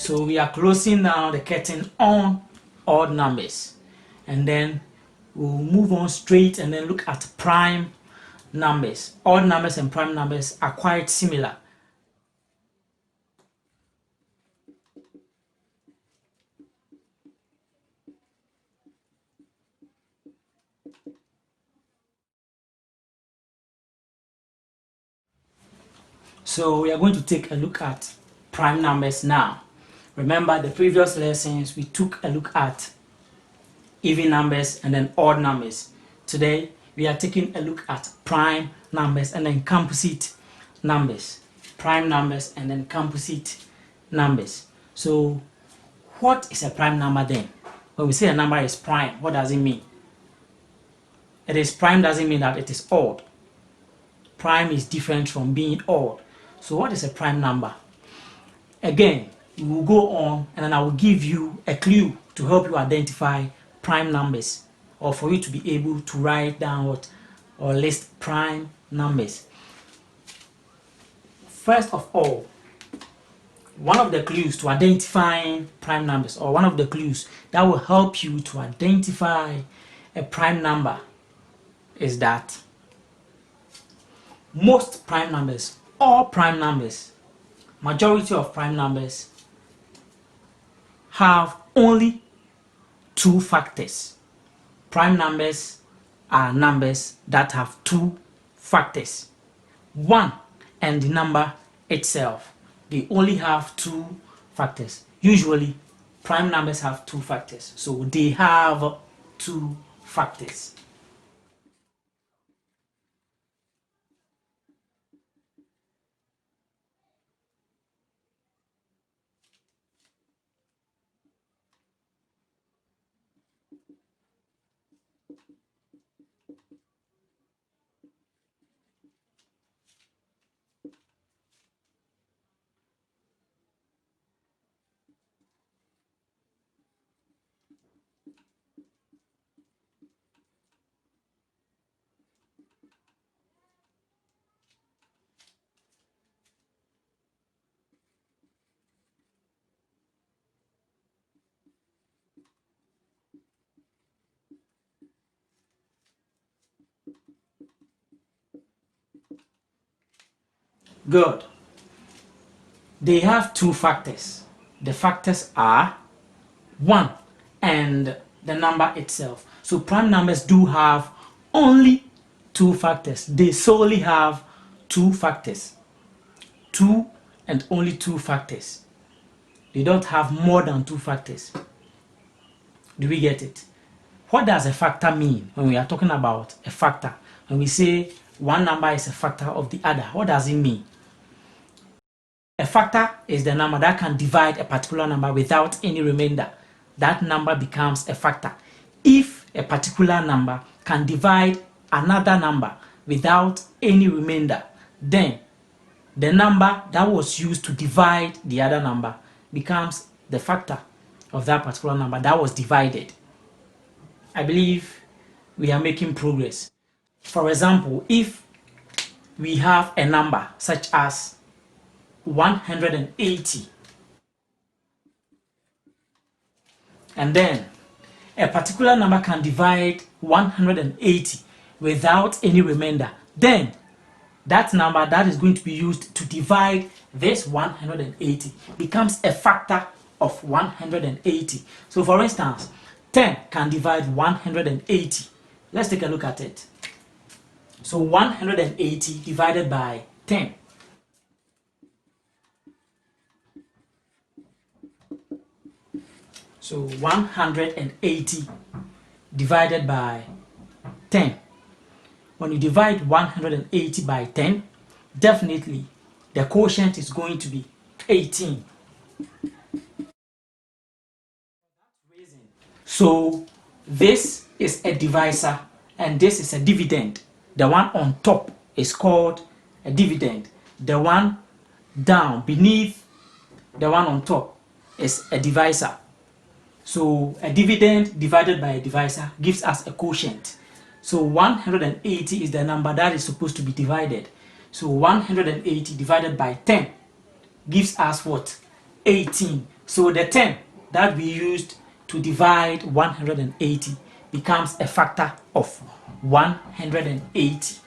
So we are closing now the curtain on odd numbers, and then we'll move on straight and then look at prime numbers. Odd numbers and prime numbers are quite similar. So we are going to take a look at prime numbers now. Remember the previous lessons we took a look at even numbers and then odd numbers. Today we are taking a look at prime numbers and then composite numbers. Prime numbers and then composite numbers. So what is a prime number then? When we say a number is prime, what does it mean? It is prime doesn't mean that it is odd. Prime is different from being odd. So what is a prime number? Again, we will go on and then I will give you a clue to help you identify prime numbers, or for you to be able to write down or list prime numbers. First of all, one of the clues to identifying prime numbers, or one of the clues that will help you to identify a prime number, is that most prime numbers, all prime numbers, majority of prime numbers have only two factors. Prime numbers are numbers that have two factors. One and the number itself. They only have two factors. Usually, prime numbers have two factors. So they have two factors. Good. They have two factors. The factors are 1 and the number itself. So prime numbers do have only two factors. They solely have two factors. Two and only two factors. They don't have more than two factors. Do we get it? What does a factor mean when we are talking about a factor? When we say one number is a factor of the other, what does it mean? A factor is the number that can divide a particular number without any remainder. That number becomes a factor. If a particular number can divide another number without any remainder, then the number that was used to divide the other number becomes the factor of that particular number that was divided. I believe we are making progress. For example, if we have a number such as 180, and then a particular number can divide 180 without any remainder, then that number that is going to be used to divide this 180 becomes a factor of 180. So for instance, 10 can divide 180. Let's take a look at it. So 180 divided by 10. So 180 divided by 10. When you divide 180 by 10, definitely the quotient is going to be 18. So this is a divisor and this is a dividend. The one on top is called a dividend. The one down beneath the one on top is a divisor. So a dividend divided by a divisor gives us a quotient. So 180 is the number that is supposed to be divided. So 180 divided by 10 gives us what? 18. So the 10 that we used to divide 180 becomes a factor of 180.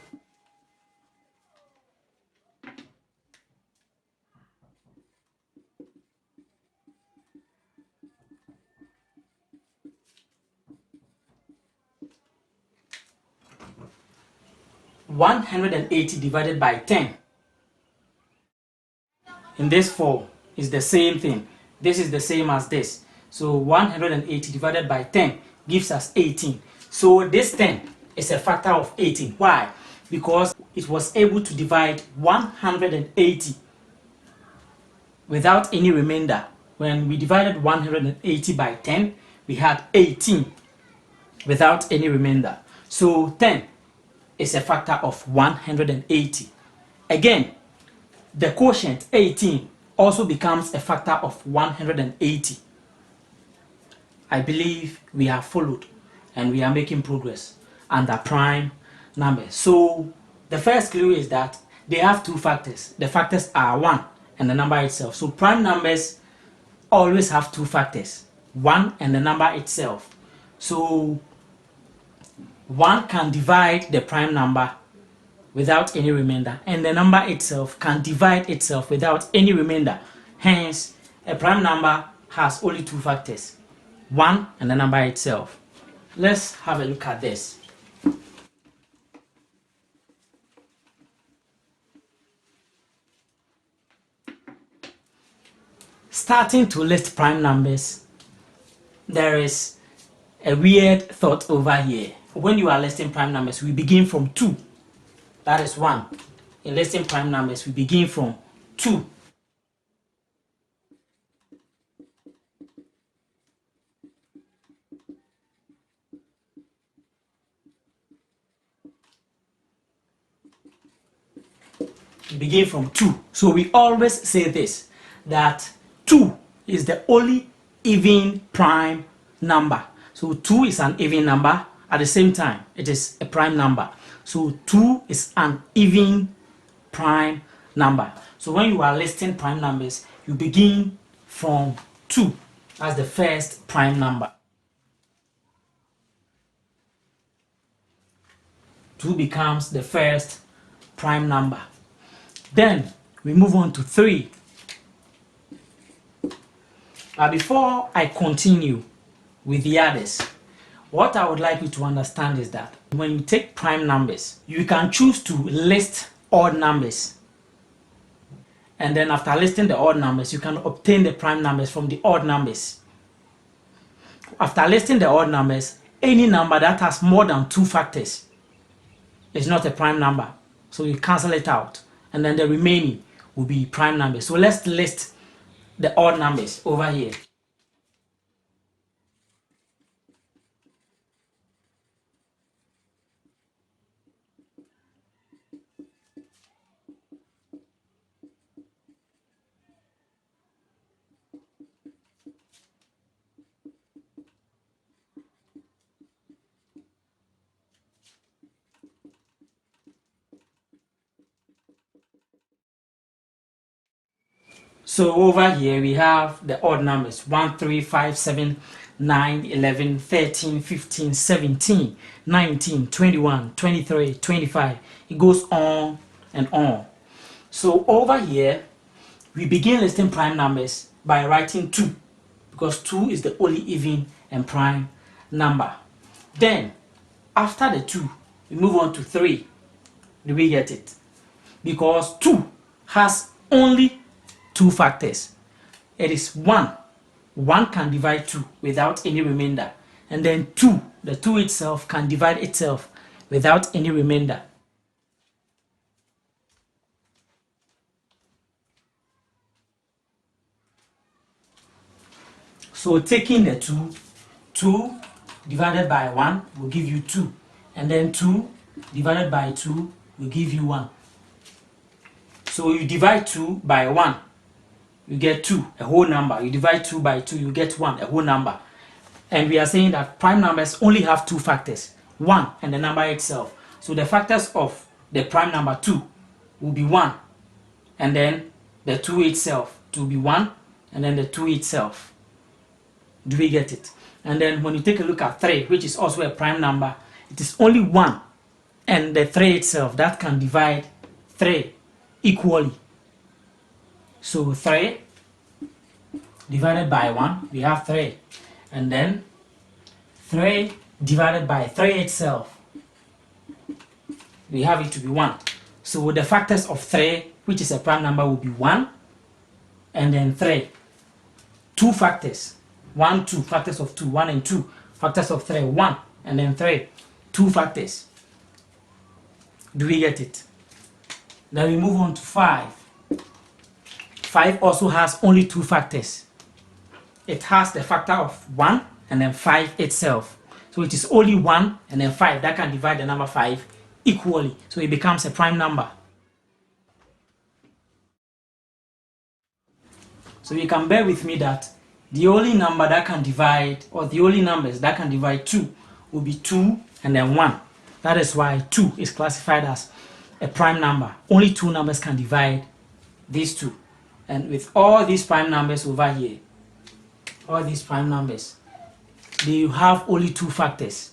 One 180 divided by 10 in this form is the same thing. This is the same as this. So 180 divided by 10 gives us 18. So this 10 is a factor of 18. Why? Because it was able to divide 180 without any remainder. When we divided 180 by 10, we had 18 without any remainder. So 10 is a factor of 180. Again, the quotient 18 also becomes a factor of 180. I believe we have followed and we are making progress under prime numbers. So the first clue is that they have two factors. The factors are 1 and the number itself. So prime numbers always have two factors, 1 and the number itself. So 1 can divide the prime number without any remainder, and the number itself can divide itself without any remainder. Hence, a prime number has only two factors, 1 and the number itself. Let's have a look at this. Starting to list prime numbers, there is a weird thought over here. When you are listing prime numbers, we begin from 2. That is 1. In listing prime numbers, we begin from 2. We begin from 2. So we always say this, that 2 is the only even prime number. So 2 is an even number. At the same time, it is a prime number. So 2 is an even prime number. So when you are listing prime numbers, you begin from 2 as the first prime number. 2 becomes the first prime number. Then we move on to 3. But before I continue with the others, what I would like you to understand is that when you take prime numbers, you can choose to list odd numbers. And then after listing the odd numbers, you can obtain the prime numbers from the odd numbers. After listing the odd numbers, any number that has more than 2 factors is not a prime number. So you cancel it out. And then the remaining will be prime numbers. So let's list the odd numbers over here. So over here we have the odd numbers 1, 3, 5, 7, 9, 11, 13, 15, 17, 19, 21, 23, 25. It goes on and on. So over here we begin listing prime numbers by writing 2, because 2 is the only even and prime number. Then after the 2 we move on to 3. Do we get it? Because 2 has only 2 factors. It is 1. 1 can divide 2 without any remainder. And then 2, the 2 itself can divide itself without any remainder. So taking the 2, 2 divided by 1 will give you 2. And then 2 divided by 2 will give you 1. So you divide 2 by 1, you get 2, a whole number. You divide 2 by 2, you get 1, a whole number. And we are saying that prime numbers only have 2 factors, 1 and the number itself. So the factors of the prime number 2 will be 1, and then the 2 itself to be 1, and then the 2 itself. Do we get it? And then when you take a look at 3, which is also a prime number, it is only 1 and the 3 itself that can divide 3 equally. So 3 divided by 1, we have 3. And then 3 divided by 3 itself, we have it to be 1. So the factors of 3, which is a prime number, will be 1 and then 3. 2 factors. 1, 2, factors of 2, 1 and 2. Factors of 3, 1 and then 3. 2 factors. Do we get it? Then we move on to 5. 5 also has only 2 factors. It has the factor of 1 and then 5 itself. So it is only 1 and then 5 that can divide the number 5 equally. So it becomes a prime number. So you can bear with me that the only number that can divide, or the only numbers that can divide 2 will be 2 and then 1. That is why 2 is classified as a prime number. Only 2 numbers can divide these 2. And with all these prime numbers over here, all these prime numbers, they have only 2 factors.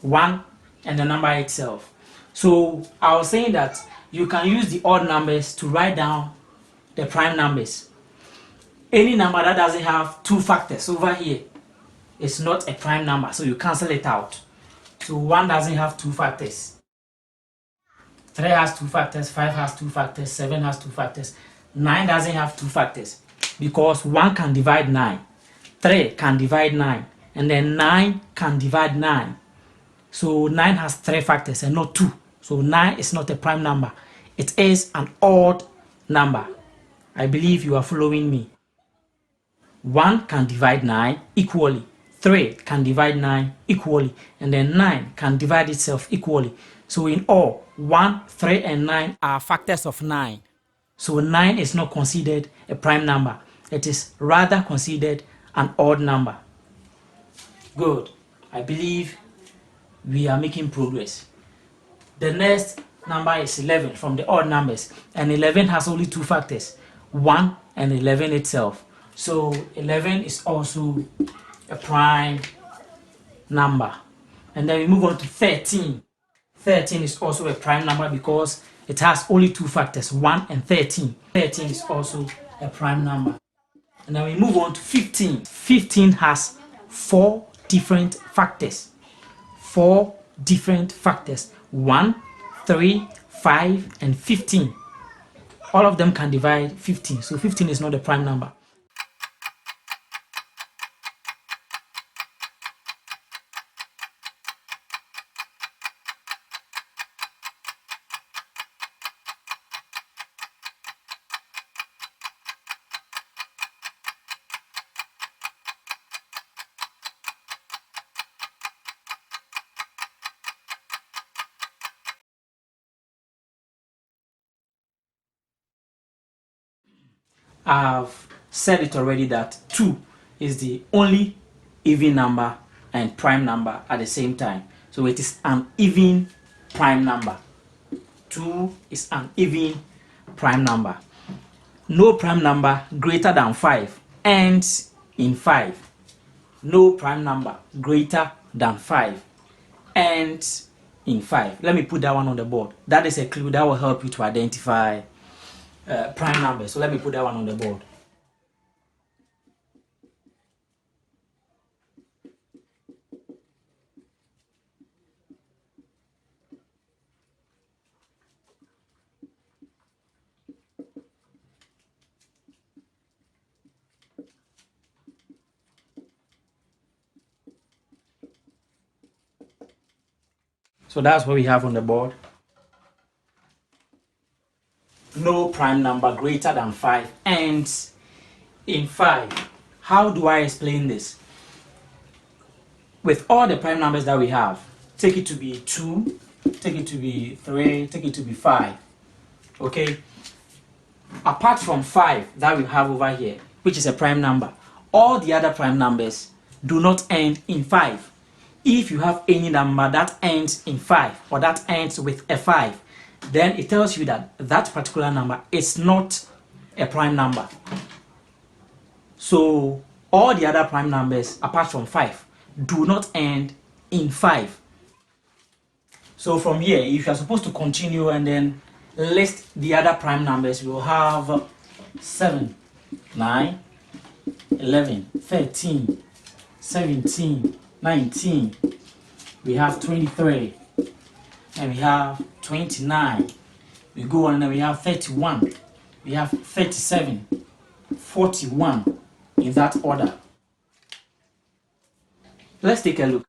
1 and the number itself. So I was saying that you can use the odd numbers to write down the prime numbers. Any number that doesn't have 2 factors over here is not a prime number, so you cancel it out. So 1 doesn't have 2 factors. 3 has 2 factors, 5 has 2 factors, 7 has 2 factors. 9 doesn't have 2 factors because 1 can divide 9, 3 can divide 9, and then 9 can divide 9. So 9 has 3 factors and not 2. So 9 is not a prime number. It is an odd number. I believe you are following me. 1 can divide 9 equally. 3 can divide 9 equally. And then 9 can divide itself equally. So in all, 1, 3, and 9 are factors of 9. So 9 is not considered a prime number. It is rather considered an odd number. Good. I believe we are making progress. The next number is 11 from the odd numbers. And 11 has only 2 factors. 1 and 11 itself. So 11 is also a prime number. And then we move on to 13. 13 is also a prime number because it has only 2 factors, 1 and 13. 13 is also a prime number. And then we move on to 15. 15 has 4 different factors. 4 different factors. 1, 3, 5, and 15. All of them can divide 15. So 15 is not a prime number. I've said it already that 2 is the only even number and prime number at the same time. So it is an even prime number. 2 is an even prime number. No prime number greater than 5 ends in 5. No prime number greater than 5 ends in 5. Let me put that one on the board. That is a clue that will help you to identify prime numbers. So let me put that one on the board. So that's what we have on the board. No prime number greater than 5 ends in 5. How do I explain this? With all the prime numbers that we have, take it to be 2, take it to be 3, take it to be 5. Okay? Apart from 5 that we have over here, which is a prime number, all the other prime numbers do not end in 5. If you have any number that ends in 5 or that ends with a 5, then it tells you that that particular number is not a prime number. So all the other prime numbers apart from 5 do not end in 5. So from here, if you are supposed to continue and then list the other prime numbers, we will have 7, 9, 11, 13, 17, 19. We have 23, and we have 29. We go on and then we have 31. We have 37, 41, in that order. Let's take a look.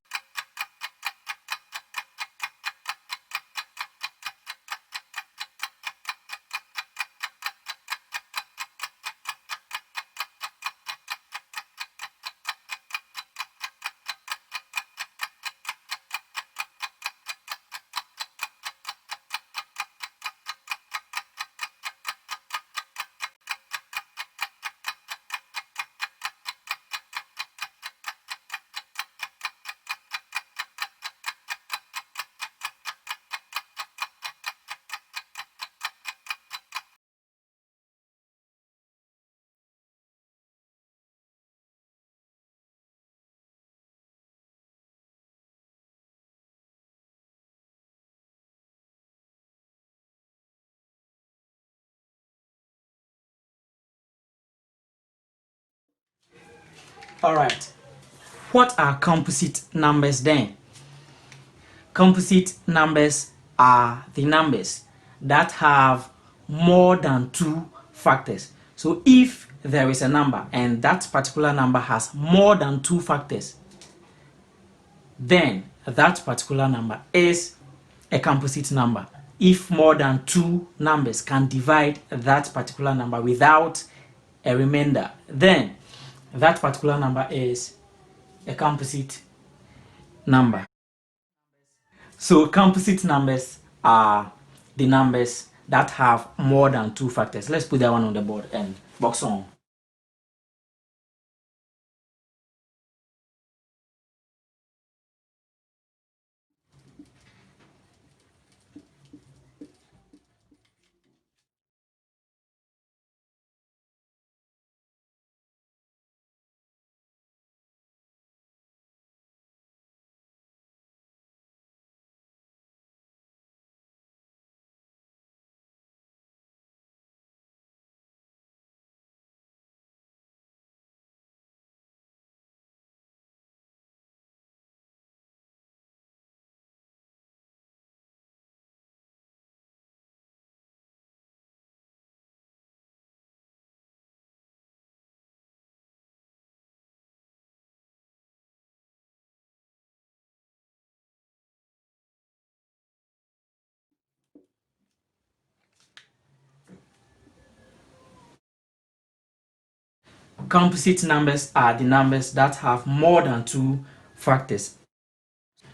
Alright, what are composite numbers then? Composite numbers are the numbers that have more than 2 factors. So if there is a number and that particular number has more than 2 factors, then that particular number is a composite number. If more than 2 numbers can divide that particular number without a remainder, then that particular number is a composite number. So composite numbers are the numbers that have more than 2 factors. Let's put that one on the board and box on. Composite numbers are the numbers that have more than 2 factors.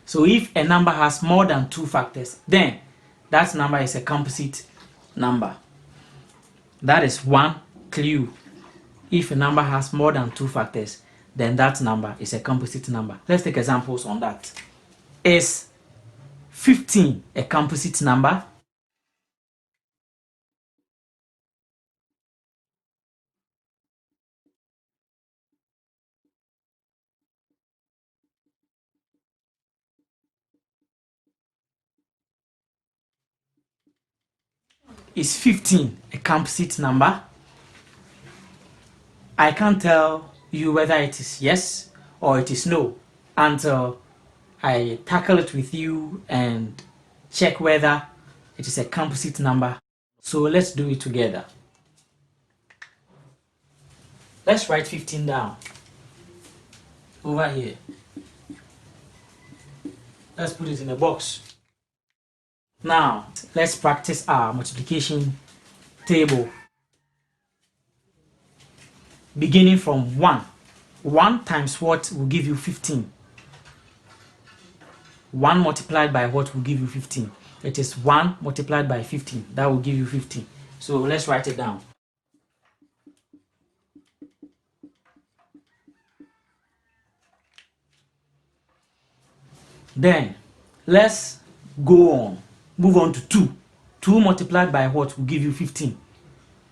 So if a number has more than 2 factors, then that number is a composite number. That is one clue. If a number has more than 2 factors, then that number is a composite number. Let's take examples on that. Is 15 a composite number? Is 15 a composite number? I can't tell you whether it is yes or it is no until I tackle it with you and check whether it is a composite number. So let's do it together. Let's write 15 down over here. Let's put it in a box. Now let's practice our multiplication table. Beginning from 1. 1 times what will give you 15? 1 multiplied by what will give you 15? It is 1 multiplied by 15. That will give you 15. So let's write it down. Then let's go on. Move on to 2. 2 multiplied by what will give you 15?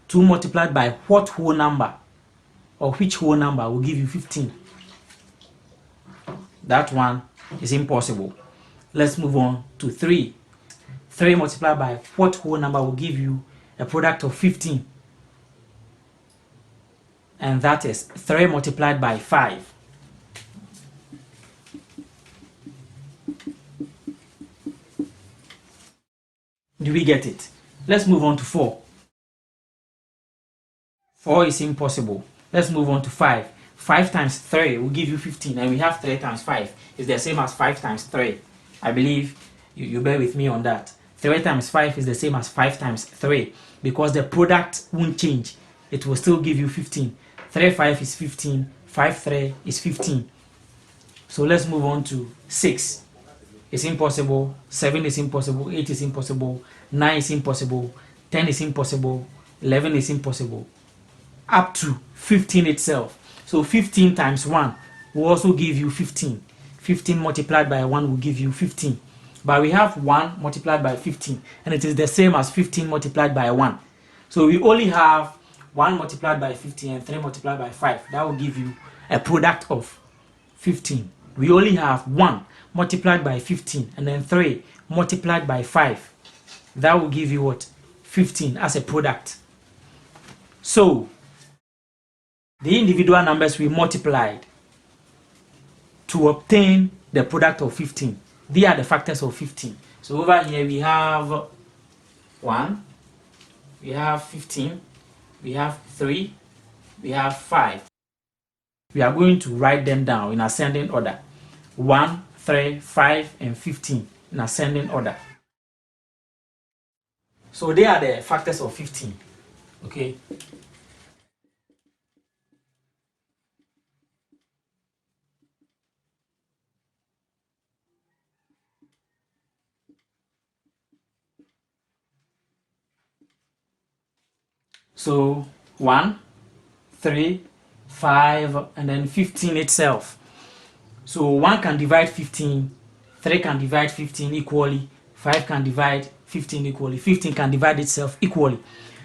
2 multiplied by what whole number? of which whole number will give you 15? That one is impossible. Let's move on to 3. 3 multiplied by what whole number will give you a product of 15? And that is 3 multiplied by 5. Do we get it? Let's move on to 4. 4 is impossible. Let's move on to 5. 5 times 3 will give you 15, and we have 3 times 5 is the same as 5 times 3. I believe you bear with me on that. 3 times 5 is the same as 5 times 3 because the product won't change. It will still give you 15. 3 5 is 15. 5 3 is 15. So let's move on to 6. It's impossible. 7 is impossible. 8 is impossible. 9 is impossible. 10 is impossible. 11 is impossible. Up to 15 itself. So 15 times 1 will also give you 15. 15 multiplied by 1 will give you 15. But we have 1 multiplied by 15, and it is the same as 15 multiplied by 1. So we only have 1 multiplied by 15 and 3 multiplied by 5. That will give you a product of 15. We only have 1 multiplied by 15 and then 3 multiplied by 5. That will give you what? 15 as a product. So the individual numbers we multiplied to obtain the product of 15, they are the factors of 15. So over here we have 1, we have 15, we have 3, we have 5. We are going to write them down in ascending order. 1, 3, 5, and 15 in ascending order. So they are the factors of 15. Okay. So 1, 3, 5, and then 15 itself. So 1 can divide 15, 3 can divide 15 equally, 5 can divide 15 equally, 15 can divide itself equally.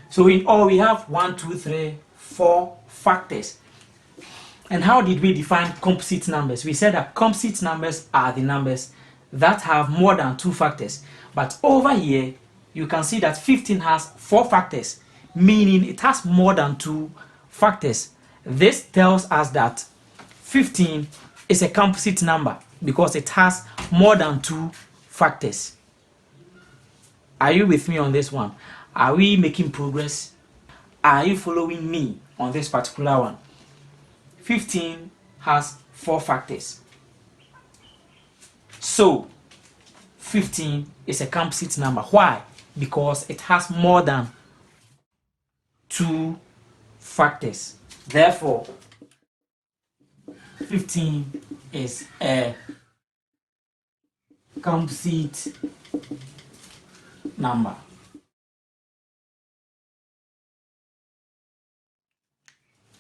So in all we have 1, 2, 3, 4 factors. And how did we define composite numbers? We said that composite numbers are the numbers that have more than 2 factors. But over here, you can see that 15 has 4 factors, meaning it has more than 2 factors. This tells us that 15 is a composite number because it has more than 2 factors. Are you with me on this one? Are we making progress? Are you following me on this particular one? 15 has 4 factors. So 15 is a composite number. Why? Because it has more than 2 factors. Therefore, 15 is a composite number.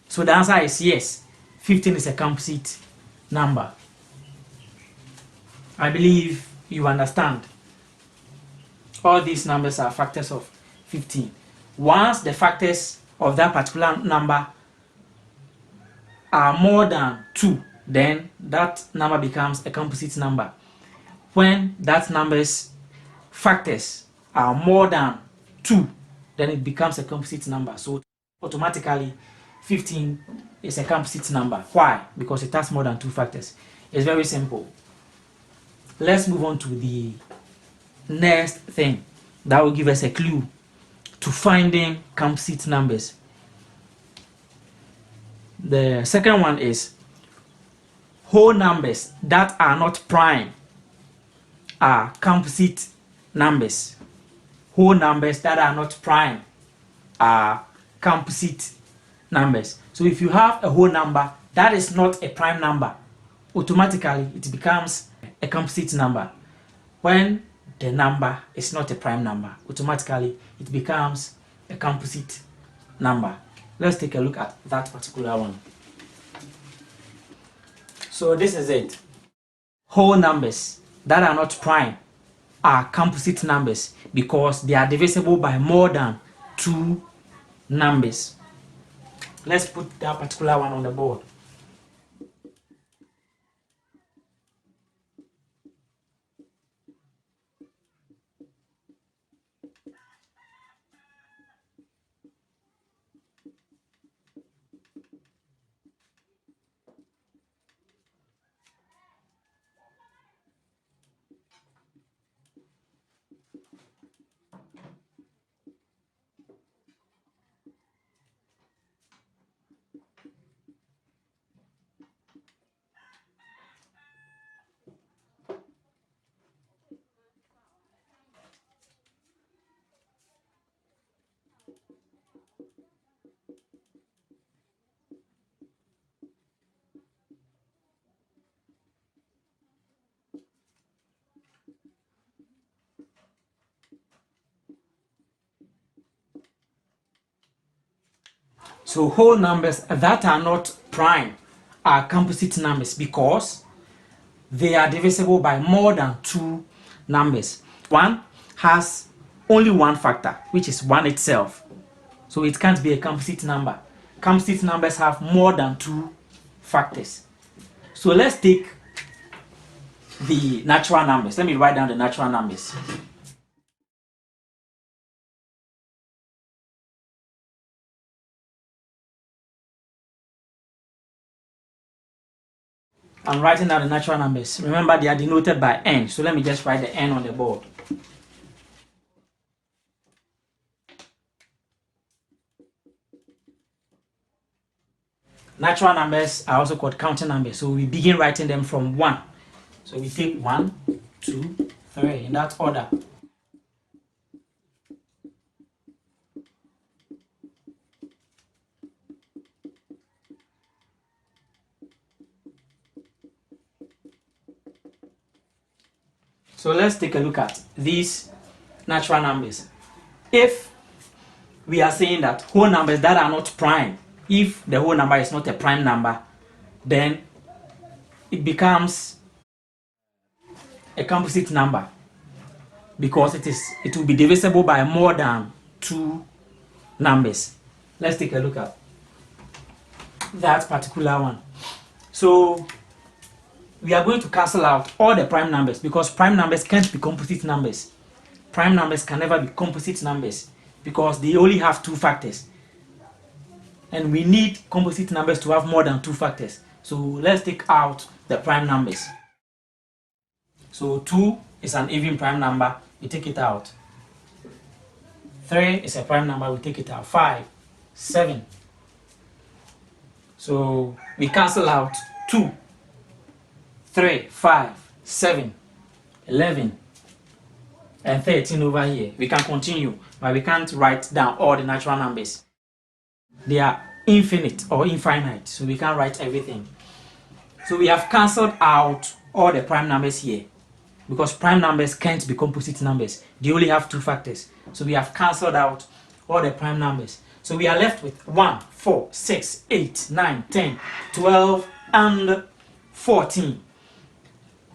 So the answer is yes, 15 is a composite number. I believe you understand. All these numbers are factors of 15. Once the factors of that particular number are more than 2, then that number becomes a composite number. When that number's factors are more than 2, then it becomes a composite number. So automatically 15 is a composite number. Why? Because it has more than 2 factors. It's very simple. Let's move on to the next thing that will give us a clue to finding composite numbers. The second one is whole numbers that are not prime are composite numbers. Whole numbers that are not prime are composite numbers. So if you have a whole number that is not a prime number, automatically it becomes a composite number. When the number is not a prime number, automatically it becomes a composite number. Let's take a look at that particular one. So this is it. Whole numbers that are not prime are composite numbers because they are divisible by more than 2 numbers. Let's put that particular one on the board. So whole numbers that are not prime are composite numbers because they are divisible by more than two numbers. One has only one factor, which is 1 itself. So it can't be a composite number. Composite numbers have more than two factors. So let's take the natural numbers. Let me write down the natural numbers. I'm writing down the natural numbers. Remember, they are denoted by n. So let me just write the n on the board. Natural numbers are also called counting numbers. So we begin writing them from 1. So we take 1, 2, 3 in that order. So let's take a look at these natural numbers. If we are saying that whole numbers that are not prime, if the whole number is not a prime number, then it becomes a composite number because it will be divisible by more than two numbers. Let's take a look at that particular one. So we are going to cancel out all the prime numbers because prime numbers can't be composite numbers. Prime numbers can never be composite numbers because they only have two factors. And we need composite numbers to have more than two factors. So let's take out the prime numbers. So 2 is an even prime number, we take it out. 3 is a prime number, we take it out. 5, 7. So we cancel out 2, 3, 5, 7, 11, and 13 over here. We can continue, but we can't write down all the natural numbers. They are infinite or infinite, so we can't write everything. So we have cancelled out all the prime numbers here because prime numbers can't be composite numbers. They only have two factors. So we have cancelled out all the prime numbers. So we are left with 1, 4, 6, 8, 9, 10, 12, and 14.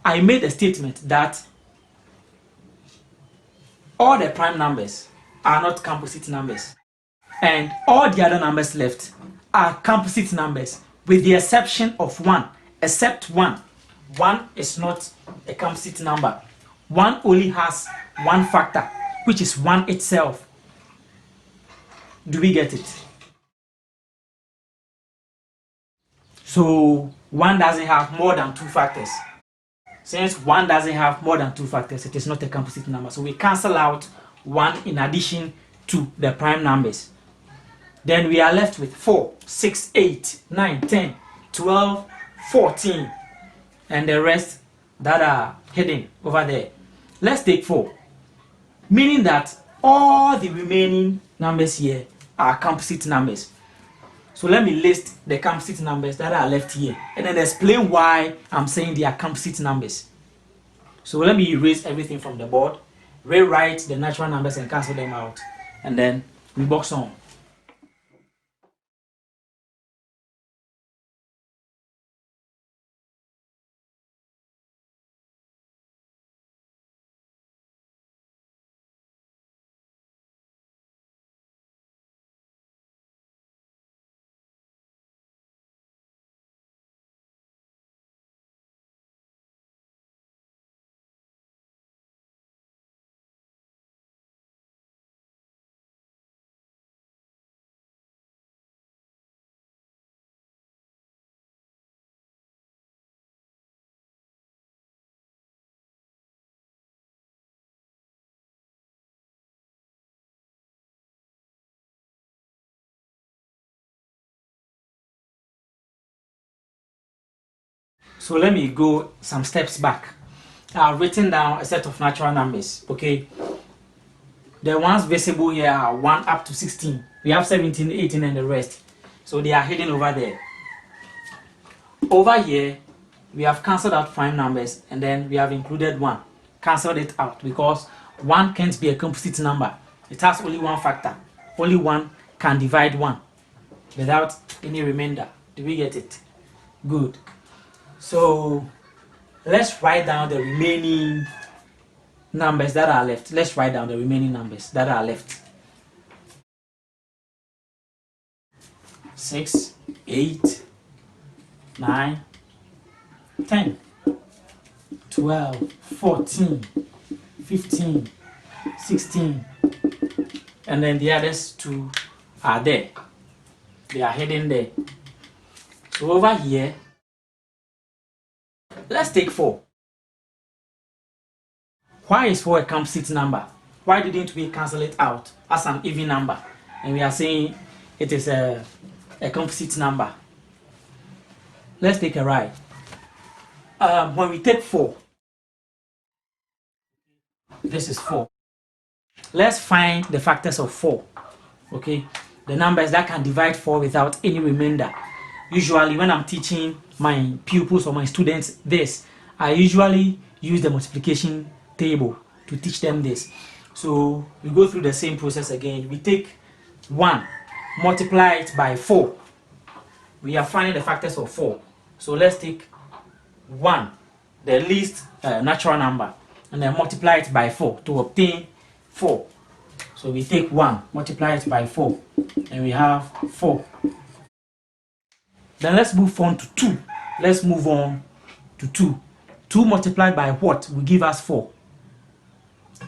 I made a statement that all the prime numbers are not composite numbers. And all the other numbers left are composite numbers with the exception of 1, except 1. 1 is not a composite number. 1 only has one factor, which is 1 itself. Do we get it? So 1 doesn't have more than two factors. Since 1 doesn't have more than two factors, it is not a composite number. So we cancel out 1 in addition to the prime numbers. Then we are left with 4, 6, 8, 9, 10, 12, 14, and the rest that are hidden over there. Let's take 4, meaning that all the remaining numbers here are composite numbers. So let me list the composite numbers that are left here and then explain why I'm saying they are composite numbers. So let me erase everything from the board, rewrite the natural numbers and cancel them out, and then we box on. So let me go some steps back. I've written down a set of natural numbers, okay? The ones visible here are 1 up to 16. We have 17, 18 and the rest. So they are hidden over there. Over here, we have cancelled out prime numbers and then we have included 1. Cancelled it out because 1 can't be a composite number. It has only one factor. Only 1 can divide 1 without any remainder. Do we get it? Good. So let's write down the remaining numbers that are left. Let's write down the remaining numbers that are left. 6, 8, 9, 10, 12, 14, 15, 16, and then the others 2 are there. They are hidden there. So over here, let's take 4. Why is 4 a composite number? Why didn't we cancel it out as an even number? And we are saying it is a composite number. Let's take a ride. When we take 4, this is 4. Let's find the factors of 4. Okay, the numbers that can divide 4 without any remainder. Usually when I'm teaching my pupils or my students this, I usually use the multiplication table to teach them this. So we go through the same process again. We take 1, multiply it by 4. We are finding the factors of 4. So let's take 1, the least natural number, and then multiply it by 4 to obtain 4. So we take 1, multiply it by 4, and we have 4. Then let's move on to 2. Let's move on to 2. 2 multiplied by what will give us 4?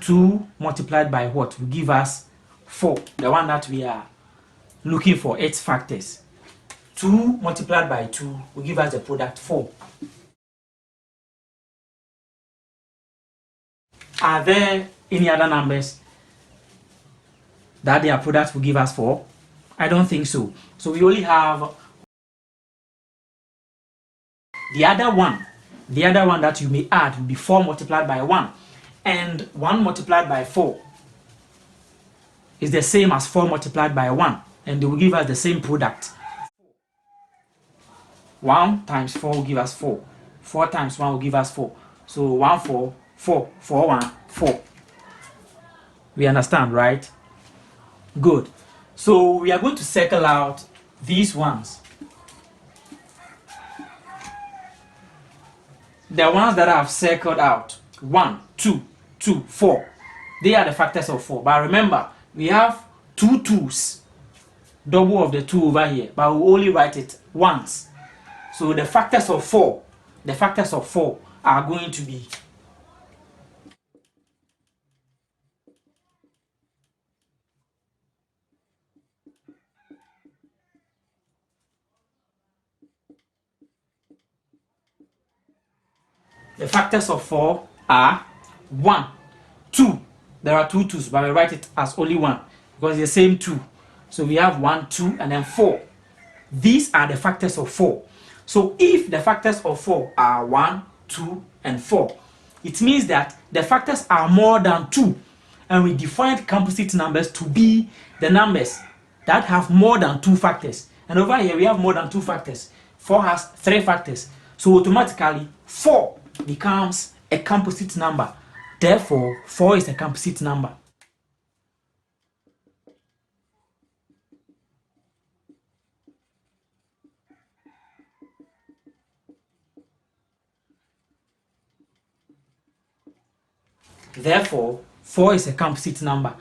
2 multiplied by what will give us 4? The one that we are looking for, its factors. 2 multiplied by 2 will give us the product 4. Are there any other numbers that their product will give us 4? I don't think so. So we only have the other one. The other one that you may add will be 4 multiplied by 1. And 1 multiplied by 4 is the same as 4 multiplied by 1. And they will give us the same product. 1 times 4 will give us 4. 4 times 1 will give us 4. So 1, 4, 4, 4, 1, 4. We understand, right? Good. So we are going to circle out these ones. The ones that I have circled out, 1, 2, 2, 4. They are the factors of 4. But remember, we have 2 2's, double of the 2 over here, but we'll only write it once. So the factors of 4, are going to be the factors of 4 are 1, 2. There are 2 2's, but we write it as only 1 because it's the same 2. So we have 1, 2, and then 4. These are the factors of 4. So if the factors of 4 are 1, 2, and 4, it means that the factors are more than 2. And we defined composite numbers to be the numbers that have more than 2 factors. And over here we have more than 2 factors. 4 has 3 factors. So automatically 4 becomes a composite number. Therefore, 4 is a composite number. Therefore, 4 is a composite number.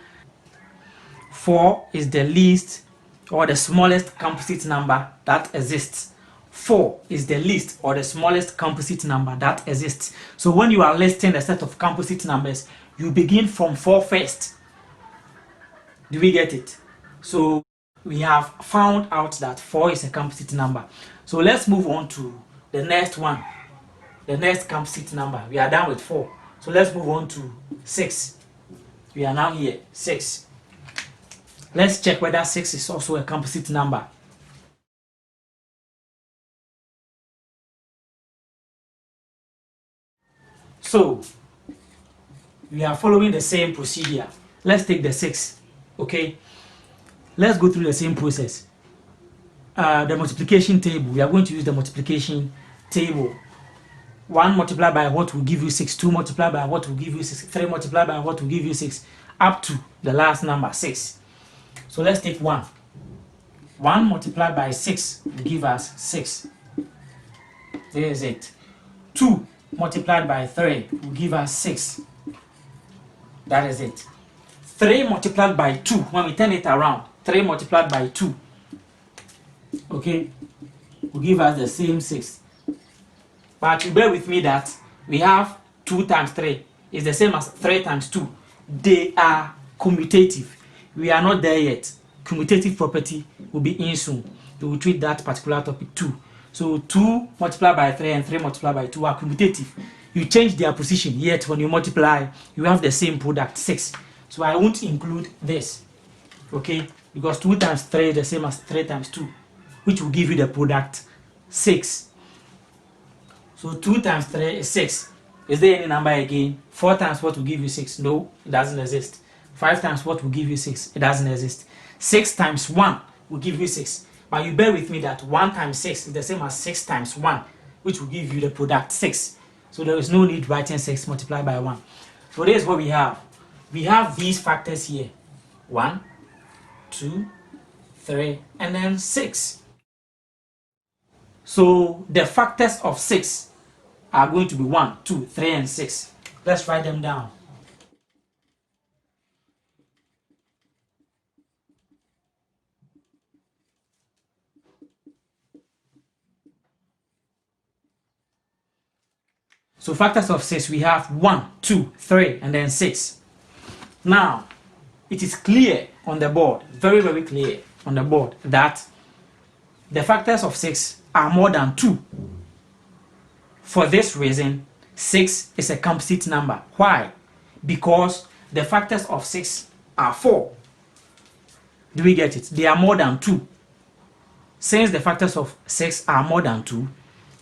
4 is the least or the smallest composite number that exists. 4 is the least or the smallest composite number that exists. So when you are listing a set of composite numbers, you begin from 4 first. Do we get it? So we have found out that 4 is a composite number. So let's move on to the next one, the next composite number. We are done with 4. So let's move on to 6. We are now here, 6. Let's check whether 6 is also a composite number. So we are following the same procedure. Let's take the 6. Okay, let's go through the same process. The multiplication table, we are going to use the multiplication table. 1 multiplied by what will give you 6, 2 multiplied by what will give you 6, 3 multiplied by what will give you 6, up to the last number 6. So let's take 1. 1 multiplied by 6 will give us 6. There is it. 2 multiplied by 3 will give us 6. That is it. 3 multiplied by 2, when we turn it around, 3 multiplied by 2, okay, will give us the same 6. But you bear with me that we have 2 times 3 is the same as 3 times 2. They are commutative. We are not there yet. Commutative property will be in soon. We will treat that particular topic too. So 2 multiplied by 3 and 3 multiplied by 2 are commutative. You change their position, yet when you multiply, you have the same product, 6. So I won't include this, okay? Because 2 times 3 is the same as 3 times 2, which will give you the product 6. So 2 times 3 is 6. Is there any number again? 4 times what will give you 6? No, it doesn't exist. 5 times what will give you 6? It doesn't exist. 6 times 1 will give you 6. But you bear with me that 1 times 6 is the same as 6 times 1, which will give you the product 6. So there is no need writing 6 multiplied by 1. So this is what we have. We have these factors here. 1, 2, 3, and then 6. So the factors of 6 are going to be 1, 2, 3, and 6. Let's write them down. So factors of 6, we have 1, 2, 3, and then 6. Now, it is clear on the board, very, very clear on the board, that the factors of 6 are more than 2. For this reason, 6 is a composite number. Why? Because the factors of 6 are 4. Do we get it? They are more than 2. Since the factors of 6 are more than 2,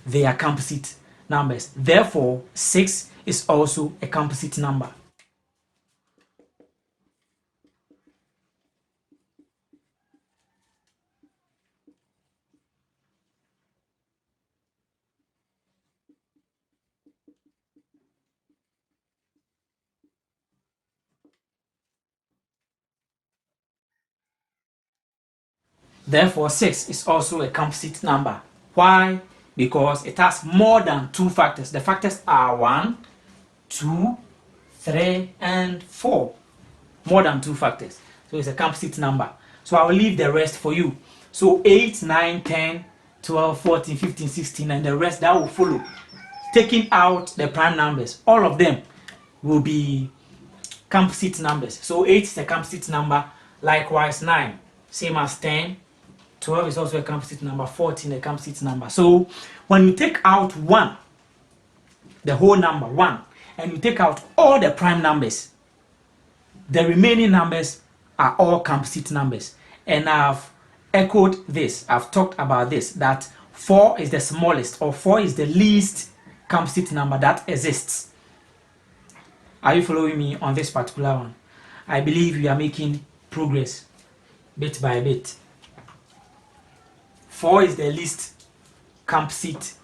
they are composite numbers. Therefore, 6 is also a composite number. Therefore, 6 is also a composite number. Why? Because it has more than 2 factors. The factors are 1, 2, 3, and 4. More than 2 factors. So it's a composite number. So I will leave the rest for you. So 8, 9, 10, 12, 14, 15, 16, and the rest that will follow. Taking out the prime numbers, all of them will be composite numbers. So 8 is a composite number. Likewise, 9, same as 10. 12 is also a composite number. 14 a composite number. So when you take out 1, the whole number 1, and you take out all the prime numbers, the remaining numbers are all composite numbers. And I've echoed this, I've talked about this, that 4 is the smallest, or 4 is the least composite number that exists. Are you following me on this particular one? I believe we are making progress bit by bit. 4 is the least composite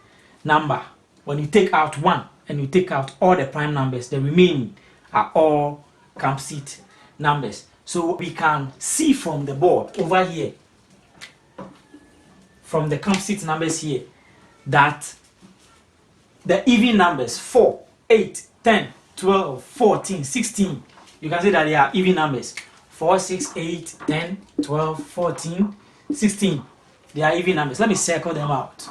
number. When you take out 1 and you take out all the prime numbers, the remaining are all composite numbers. So we can see from the board over here, from the composite numbers here, that the even numbers 4, 8, 10, 12, 14, 16, you can see that they are even numbers. 4, 6, 8, 10, 12, 14, 16. They are even numbers. Let me circle them out.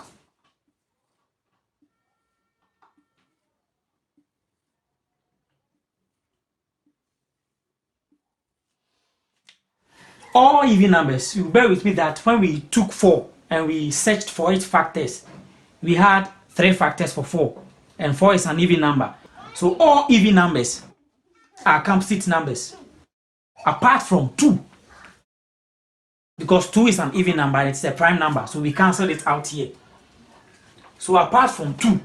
All even numbers. You bear with me that when we took 4 and we searched for its factors, we had 3 factors for 4, and 4 is an even number. So all even numbers are composite numbers, apart from 2. Because 2 is an even number, it's a prime number, so we cancel it out here. So apart from 2,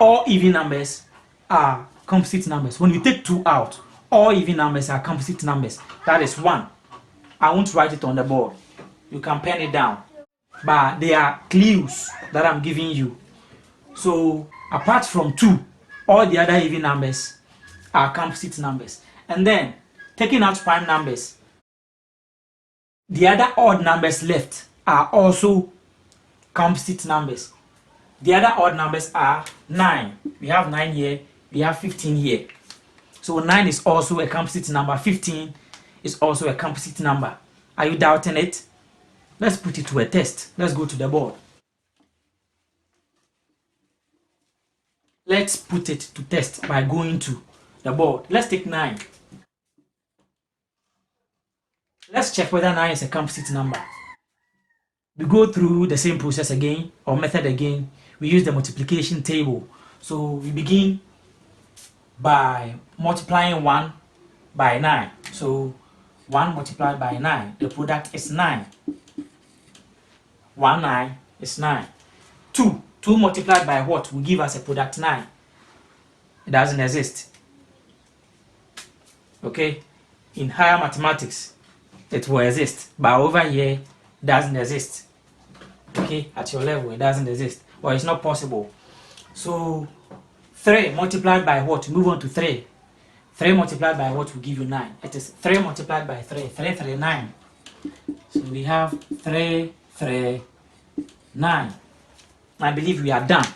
all even numbers are composite numbers. When you take 2 out, all even numbers are composite numbers. That is 1. I won't write it on the board. You can pen it down. But they are clues that I'm giving you. So apart from 2, all the other even numbers are composite numbers. And then taking out prime numbers, the other odd numbers left are also composite numbers. The other odd numbers are 9. We have 9 here, we have 15 here. So 9 is also a composite number, 15 is also a composite number. Are you doubting it? Let's put it to a test. Let's go to the board. Let's put it to test by going to the board. Let's take 9. Let's check whether 9 is a composite number. We go through the same process again, or method again. We use the multiplication table. So we begin by multiplying 1 by 9. So 1 multiplied by 9, the product is 9. 1 9 is 9. 2 multiplied by what will give us a product 9? It doesn't exist. Okay, in higher mathematics it will exist, but over here it doesn't exist. Okay, at your level it doesn't exist, or it's not possible. So 3 multiplied by what? Move on to 3. 3 multiplied by what will give you 9? It is 3 multiplied by 3. 3 3 9. So we have 3 3 9. I believe we are done.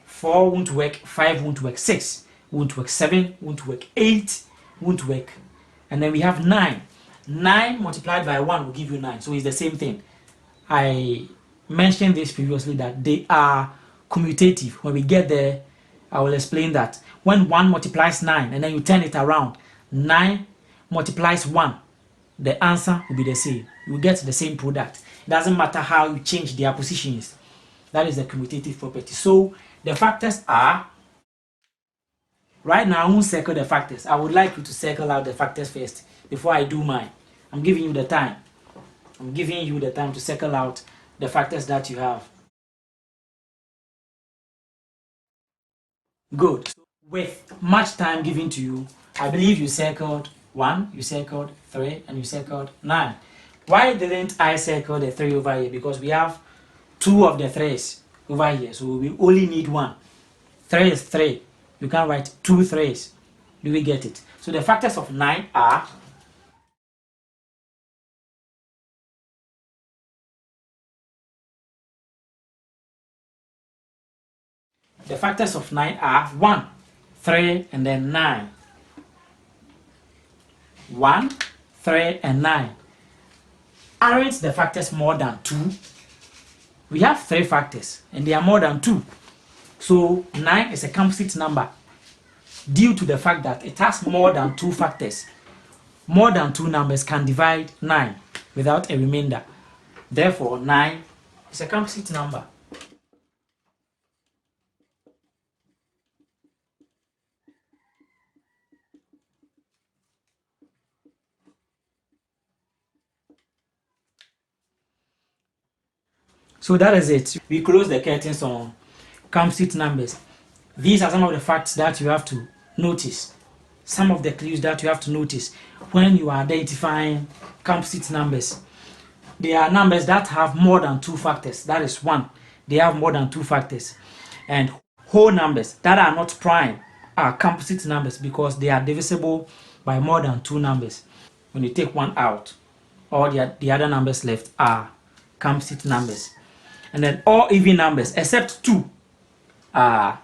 4 won't work, 5 won't work, 6 won't work, 7 won't work, 8 won't work. And then we have 9. 9 multiplied by 1 will give you 9. So it's the same thing. I mentioned this previously that they are commutative. When we get there, I will explain that. When 1 multiplies 9 and then you turn it around, 9 multiplies 1, the answer will be the same. You get the same product. It doesn't matter how you change their positions. That is the commutative property. So the factors are, right now I won't circle the factors. I would like you to circle out the factors first before I do mine. I'm giving you the time. I'm giving you the time to circle out the factors that you have. Good. So with much time given to you, I believe you circled 1, you circled 3, and you circled 9. Why didn't I circle the 3 over here? Because we have 2 of the 3's over here, so we only need 1. 3 is 3. You can write 2 3's. Do we get it? So the factors of 9 are the factors of 9 are 1, 3, and then 9. 1, 3, and 9. Aren't the factors more than 2? We have 3 factors and they are more than 2. So 9 is a composite number due to the fact that it has more than 2 factors. More than 2 numbers can divide 9 without a remainder. Therefore, 9 is a composite number. So that is it. We close the curtains on composite numbers. These are some of the facts that you have to notice. Some of the clues that you have to notice when you are identifying composite numbers. They are numbers that have more than 2 factors. That is 1. They have more than 2 factors. And whole numbers that are not prime are composite numbers because they are divisible by more than 2 numbers. When you take 1 out, all the other numbers left are composite numbers. And then all even numbers except 2 are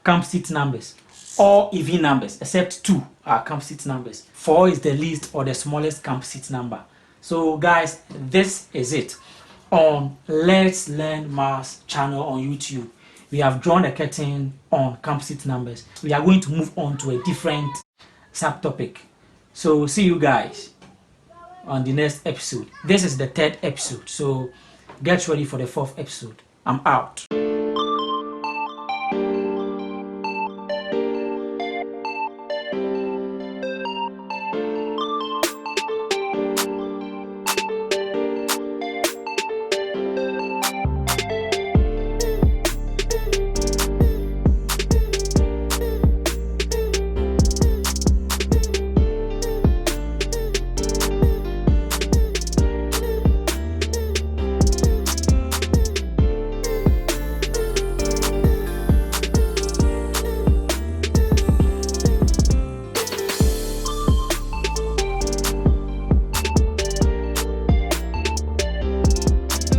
composite numbers. All even numbers except 2 are composite numbers. 4 is the least or the smallest composite number. So guys, this is it on Let's Learn Maths channel on YouTube. We have drawn the curtain on composite numbers. We are going to move on to a different subtopic. So see you guys on the next episode. This is the 3rd episode, so get ready for the 4th episode. I'm out.